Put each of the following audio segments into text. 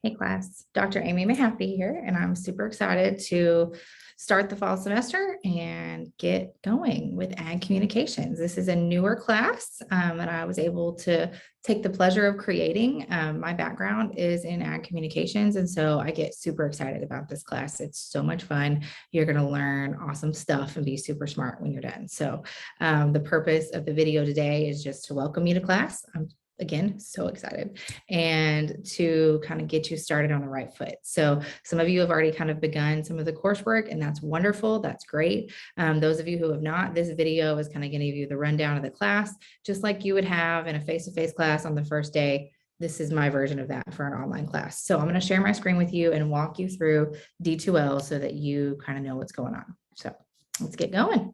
Hey class, Dr. Amy Mahaffey here, and I'm super excited to start the fall semester and get going with Ag Communications. This is a newer class that I was able to take the pleasure of creating. My background is in Ag Communications, and so I get super excited about this class. It's so much fun. You're going to learn awesome stuff and be super smart when you're done. So the purpose of the video today is just to welcome you to class. I'm again, so excited, and to kind of get you started on the right foot. So some of you have already kind of begun some of the coursework, and that's wonderful. That's great. Those of you who have not, this video is kind of going to give you the rundown of the class, just like you would have in a face-to-face class on the first day. This is my version of that for an online class. So I'm going to share my screen with you and walk you through D2L so that you kind of know what's going on. So let's get going.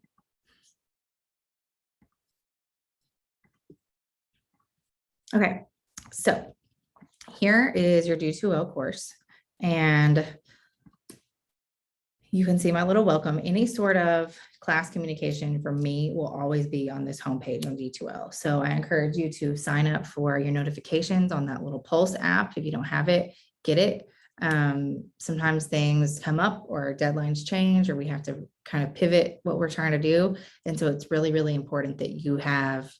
Okay, so here is your D2L course, and you can see my little welcome. Any sort of class communication from me will always be on this homepage on D2L. So I encourage you to sign up for your notifications on that little Pulse app. If you don't have it, get it. Sometimes things come up or deadlines change, or we have to kind of pivot what we're trying to do. And so it's really, really important that you have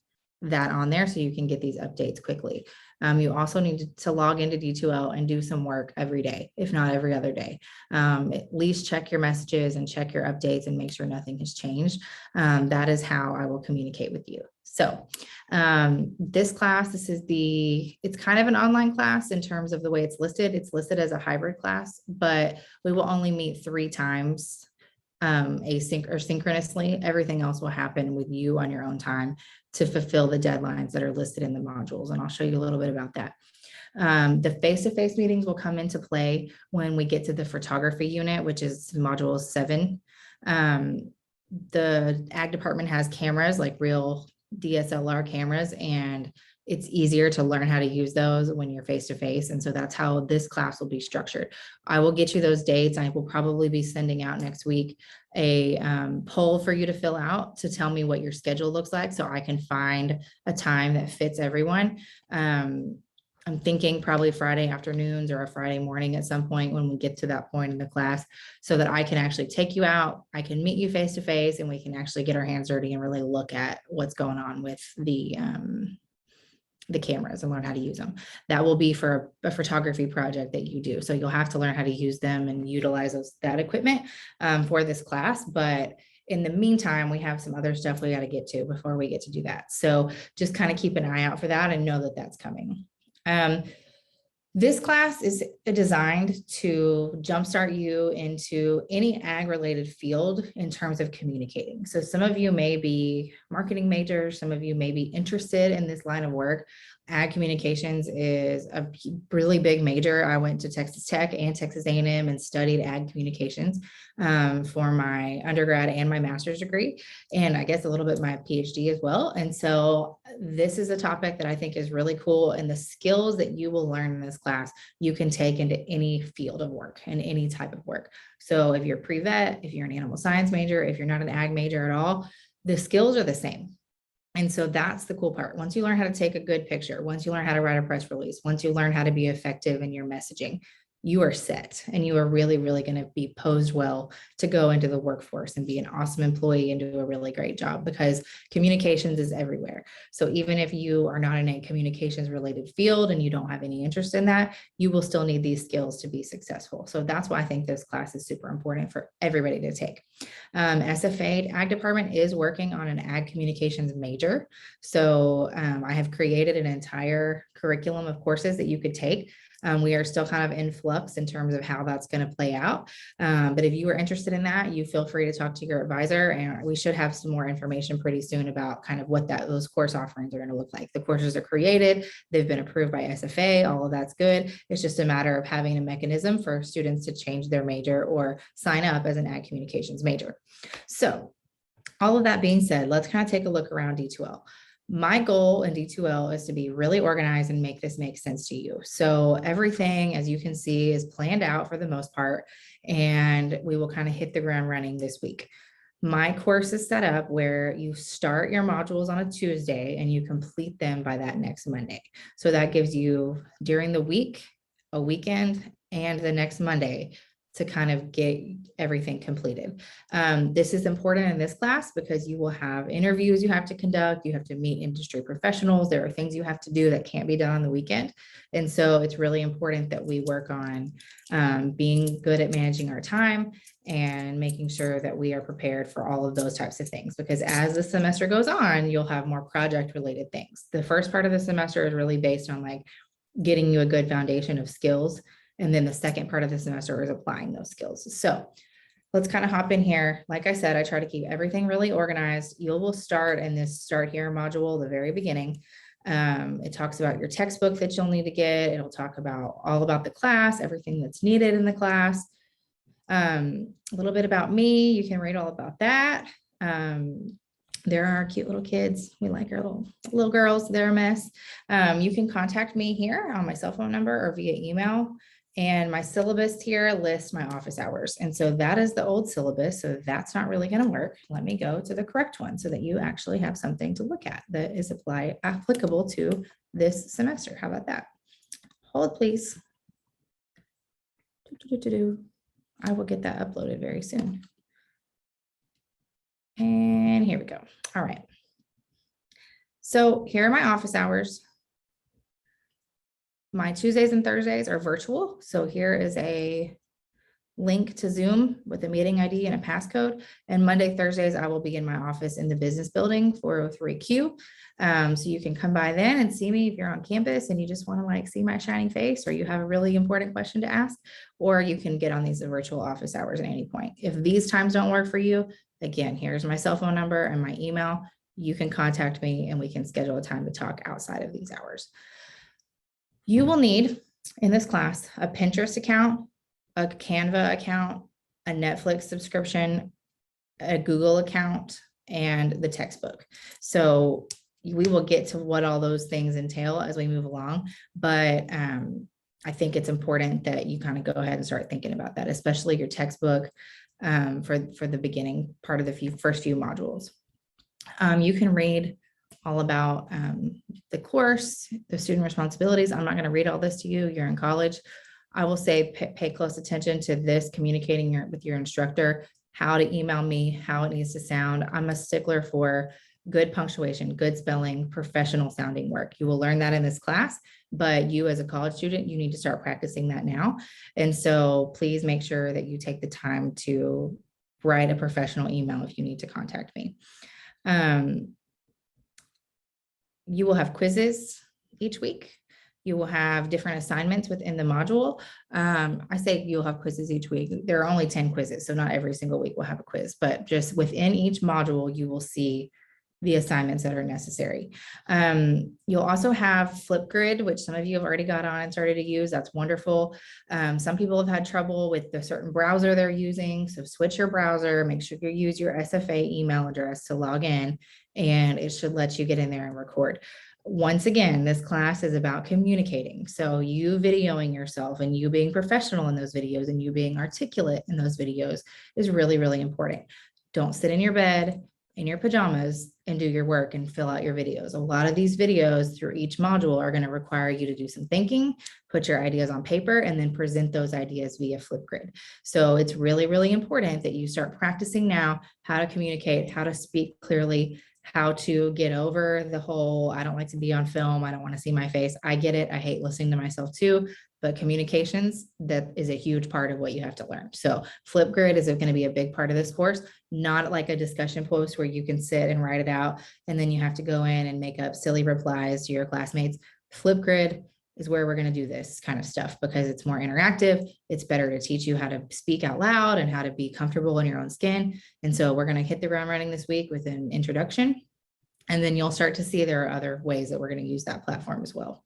that on there so you can get these updates quickly. You also need to log into D2L and do some work every day, if not every other day. At least check your messages and check your updates and make sure nothing has changed. That is how I will communicate with you. So this class, it's kind of an online class in terms of the way it's listed. It's listed as a hybrid class, but we will only meet 3 times async or synchronously. Everything else will happen with you on your own time to fulfill the deadlines that are listed in the modules. And I'll show you a little bit about that. The face-to-face meetings will come into play when we get to the photography unit, which is module 7. The ag department has cameras, like real DSLR cameras, and it's easier to learn how to use those when you're face-to-face. And so that's how this class will be structured. I will get you those dates. I will probably be sending out next week a poll for you to fill out to tell me what your schedule looks like so I can find a time that fits everyone. I'm thinking probably Friday afternoons or a Friday morning at some point when we get to that point in the class, so that I can actually take you out, I can meet you face to face, and we can actually get our hands dirty and really look at what's going on with the cameras and learn how to use them. That will be for a photography project that you do. So you'll have to learn how to use them and utilize that equipment for this class. But in the meantime, we have some other stuff we got to get to before we get to do that. So just kind of keep an eye out for that and know that that's coming. This class is designed to jumpstart you into any ag related field in terms of communicating. So some of you may be marketing majors, some of you may be interested in this line of work. Ag communications is a really big major. I went to Texas Tech and Texas A&M and studied ag communications for my undergrad and my master's degree, and I guess a little bit my PhD as well. And so this is a topic that I think is really cool, and the skills that you will learn in this class, you can take into any field of work and any type of work. So if you're pre-vet, if you're an animal science major, if you're not an ag major at all, the skills are the same. And so that's the cool part. Once you learn how to take a good picture, once you learn how to write a press release, once you learn how to be effective in your messaging, you are set, and you are really, really going to be posed well to go into the workforce and be an awesome employee and do a really great job, because communications is everywhere. So even if you are not in a communications related field and you don't have any interest in that, you will still need these skills to be successful. So that's why I think this class is super important for everybody to take. SFA Ag Department is working on an Ag Communications major. So I have created an entire curriculum of courses that you could take. We are still kind of in flux in terms of how that's going to play out. But if you are interested in that, you feel free to talk to your advisor, and we should have some more information pretty soon about kind of what those course offerings are going to look like. The courses are created, they've been approved by SFA, all of that's good. It's just a matter of having a mechanism for students to change their major or sign up as an ag communications major. So all of that being said, let's kind of take a look around D2L. My goal in D2L is to be really organized and make this make sense to you. So everything, as you can see, is planned out for the most part, and we will kind of hit the ground running this week. My course is set up where you start your modules on a Tuesday and you complete them by that next Monday. So that gives you, during the week, a weekend, and the next Monday to kind of get everything completed. This is important in this class because you will have interviews you have to conduct, you have to meet industry professionals, there are things you have to do that can't be done on the weekend. And so it's really important that we work on being good at managing our time and making sure that we are prepared for all of those types of things, because as the semester goes on, you'll have more project related things. The first part of the semester is really based on like getting you a good foundation of skills. And then the second part of the semester is applying those skills. So let's kind of hop in here. Like I said, I try to keep everything really organized. You will start in this start here module, the very beginning. It talks about your textbook that you'll need to get. It'll talk about all about the class, everything that's needed in the class. A little bit about me. You can read all about that. There are cute little kids. We like our little girls. They're a mess. You can contact me here on my cell phone number or via email. And my syllabus here lists my office hours. And so that is the old syllabus. So that's not really going to work. Let me go to the correct one so that you actually have something to look at that is applicable to this semester. How about that? Hold, please. I will get that uploaded very soon. And here we go. All right. So here are my office hours. My Tuesdays and Thursdays are virtual. So here is a link to Zoom with a meeting ID and a passcode. And Monday, Thursdays, I will be in my office in the business building, 403Q. So you can come by then and see me if you're on campus and you just want to like see my shining face, or you have a really important question to ask, or you can get on these virtual office hours at any point. If these times don't work for you, again, here's my cell phone number and my email. You can contact me and we can schedule a time to talk outside of these hours. You will need in this class a Pinterest account, a Canva account, a Netflix subscription, a Google account, and the textbook. So we will get to what all those things entail as we move along. But I think it's important that you kind of go ahead and start thinking about that, especially your textbook for the beginning part of the first few modules. You can read all about the course, the student responsibilities. I'm not going to read all this to you. You're in college. I will say pay close attention to this, communicating with your instructor, how to email me, how it needs to sound. I'm a stickler for good punctuation, good spelling, professional sounding work. You will learn that in this class, but you as a college student, you need to start practicing that now. And so please make sure that you take the time to write a professional email if you need to contact me. You will have quizzes each week. You will have different assignments within the module. I say you'll have quizzes each week. There are only 10 quizzes, so not every single week will have a quiz, but just within each module, you will see the assignments that are necessary. You'll also have Flipgrid, which some of you have already got on and started to use. That's wonderful. Some people have had trouble with the certain browser they're using. So switch your browser, make sure you use your SFA email address to log in, and it should let you get in there and record. Once again, this class is about communicating. So you videoing yourself and you being professional in those videos and you being articulate in those videos is really, really important. Don't sit in your bed in your pajamas and do your work and fill out your videos. A lot of these videos through each module are going to require you to do some thinking, put your ideas on paper, and then present those ideas via Flipgrid. So it's really, really important that you start practicing now how to communicate, how to speak clearly, how to get over the whole, I don't like to be on film, I don't want to see my face. I get it. I hate listening to myself too, but communications, that is a huge part of what you have to learn. So Flipgrid is going to be a big part of this course, not like a discussion post where you can sit and write it out and then you have to go in and make up silly replies to your classmates. Flipgrid is where we're going to do this kind of stuff because it's more interactive. It's better to teach you how to speak out loud and how to be comfortable in your own skin. And so we're going to hit the ground running this week with an introduction. And then you'll start to see there are other ways that we're going to use that platform as well.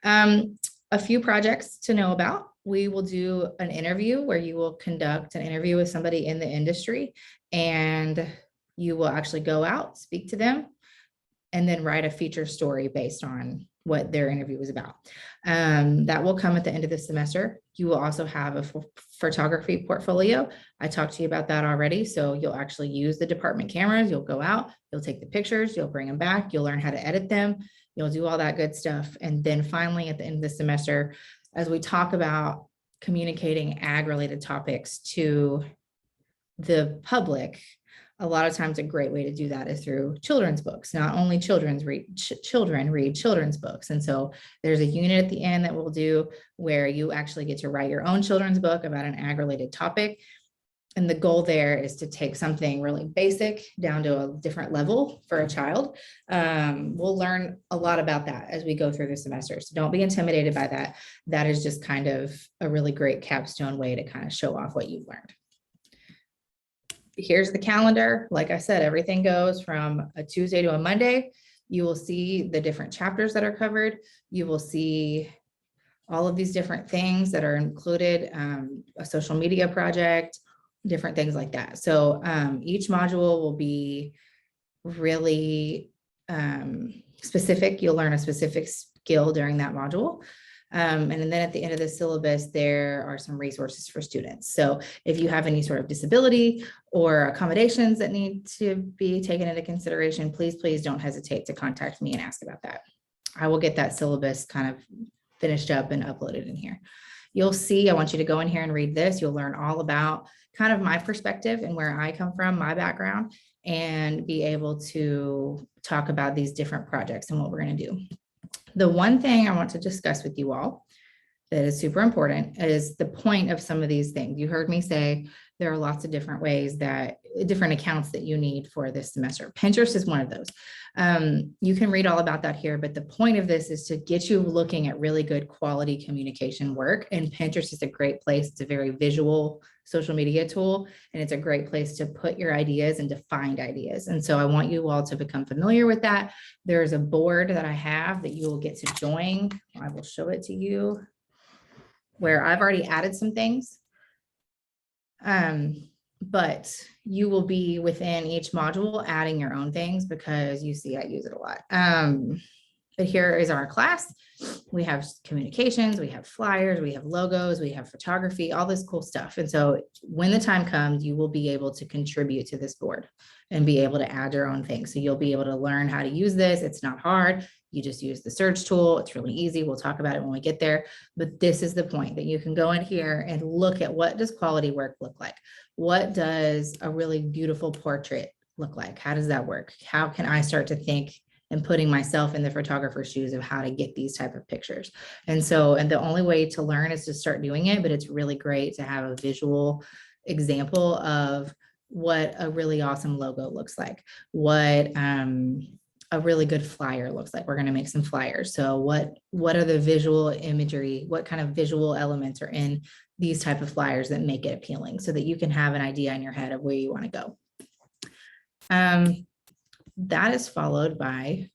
A few projects to know about. We will do an interview where you will conduct an interview with somebody in the industry and you will actually go out, speak to them, and then write a feature story based on what their interview was about. That will come at the end of the semester. You will also have a photography portfolio. I talked to you about that already. So you'll actually use the department cameras. You'll go out, you'll take the pictures, you'll bring them back, you'll learn how to edit them, you'll do all that good stuff. And then finally, at the end of the semester, as we talk about communicating ag-related topics to the public, a lot of times a great way to do that is through children's books. Not only children read children's books. And so there's a unit at the end that we'll do where you actually get to write your own children's book about an ag-related topic. And the goal there is to take something really basic down to a different level for a child. We'll learn a lot about that as we go through the semester. So don't be intimidated by that. That is just kind of a really great capstone way to kind of show off what you've learned. Here's the calendar. Like I said, everything goes from a Tuesday to a Monday. You will see the different chapters that are covered. You will see all of these different things that are included, a social media project, different things like that. So each module will be really specific. You'll learn a specific skill during that module. And then at the end of the syllabus, there are some resources for students. So if you have any sort of disability or accommodations that need to be taken into consideration, please don't hesitate to contact me and ask about that. I will get that syllabus kind of finished up and uploaded in here. You'll see, I want you to go in here and read this. You'll learn all about kind of my perspective and where I come from, my background, and be able to talk about these different projects and what we're going to do. The one thing I want to discuss with you all that is super important is the point of some of these things. You heard me say there are lots of different ways different accounts that you need for this semester. Pinterest is one of those. You can read all about that here, but the point of this is to get you looking at really good quality communication work. And Pinterest is a great place. It's a very visual social media tool, and it's a great place to put your ideas and to find ideas. And so I want you all to become familiar with that. There's a board that I have that you will get to join. I will show it to you where I've already added some things. But you will be within each module adding your own things because you see I use it a lot. But here is our class. We have communications, we have flyers, we have logos, we have photography, all this cool stuff. And so when the time comes, you will be able to contribute to this board and be able to add your own things. So you'll be able to learn how to use this. It's not hard. You just use the search tool. It's really easy. We'll talk about it when we get there. But this is the point that you can go in here and look at what does quality work look like? What does a really beautiful portrait look like? How does that work? How can I start to think and putting myself in the photographer's shoes of how to get these type of pictures? And the only way to learn is to start doing it, but it's really great to have a visual example of what a really awesome logo looks like, what a really good flyer looks like. We're going to make some flyers. So what are the visual imagery? What kind of visual elements are in these type of flyers that make it appealing so that you can have an idea in your head of where you want to go? That is followed by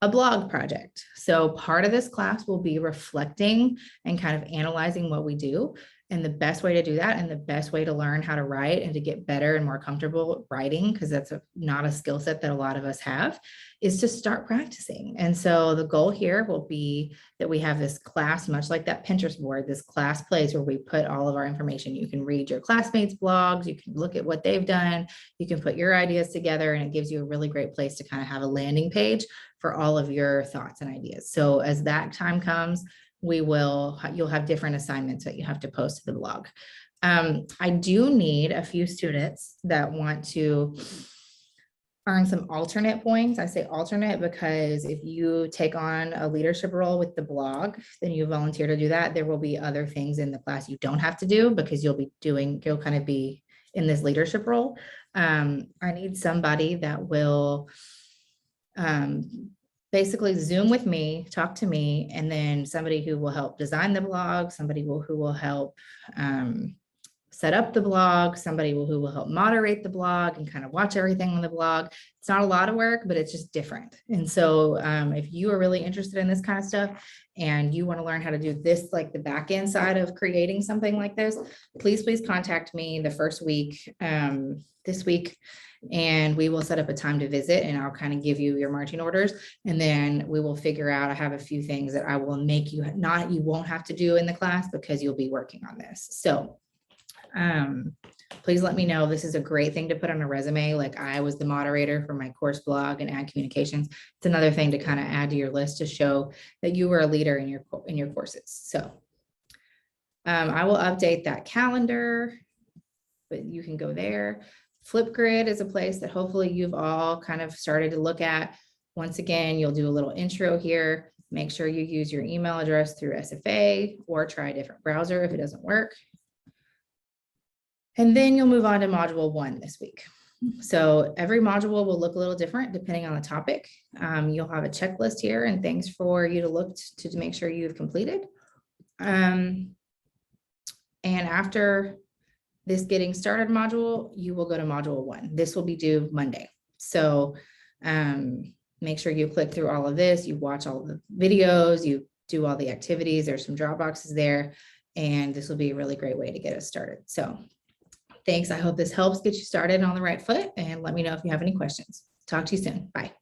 a blog project. So part of this class will be reflecting and kind of analyzing what we do. And the best way to do that and the best way to learn how to write and to get better and more comfortable writing, because that's not a skill set that a lot of us have, is to start practicing. And so the goal here will be that we have this class, much like that Pinterest board, this class place where we put all of our information. You can read your classmates' blogs, you can look at what they've done, you can put your ideas together, and it gives you a really great place to kind of have a landing page for all of your thoughts and ideas. So as that time comes, you'll have different assignments that you have to post to the blog. I do need a few students that want to earn some alternate points. I say alternate because if you take on a leadership role with the blog, then you volunteer to do that. There will be other things in the class you don't have to do because you'll kind of be in this leadership role. I need somebody that will basically Zoom with me, talk to me, and then somebody who will help design the blog, somebody who will help set up the blog, somebody who will help moderate the blog and kind of watch everything on the blog. It's not a lot of work, but it's just different. And so if you are really interested in this kind of stuff and you want to learn how to do this, like the back end side of creating something like this, please contact me the first week, this week, and we will set up a time to visit, and I'll kind of give you your marching orders, and then we will figure out, I have a few things that I will make you won't have to do in the class because you'll be working on this. So please let me know. This is a great thing to put on a resume. Like, I was the moderator for my course blog and Ag Communications. It's another thing to kind of add to your list to show that you were a leader in your courses. So I will update that calendar, but you can go there. Flipgrid is a place that hopefully you've all kind of started to look at. Once again, you'll do a little intro here. Make sure you use your email address through SFA or try a different browser if it doesn't work. And then you'll move on to module 1 this week. So every module will look a little different depending on the topic. You'll have a checklist here and things for you to look to make sure you've completed. And after this getting started module, you will go to module 1. This will be due Monday. So make sure you click through all of this, you watch all the videos, you do all the activities. There's some drop boxes there, and this will be a really great way to get us started. So thanks. I hope this helps get you started on the right foot, and let me know if you have any questions. Talk to you soon. Bye.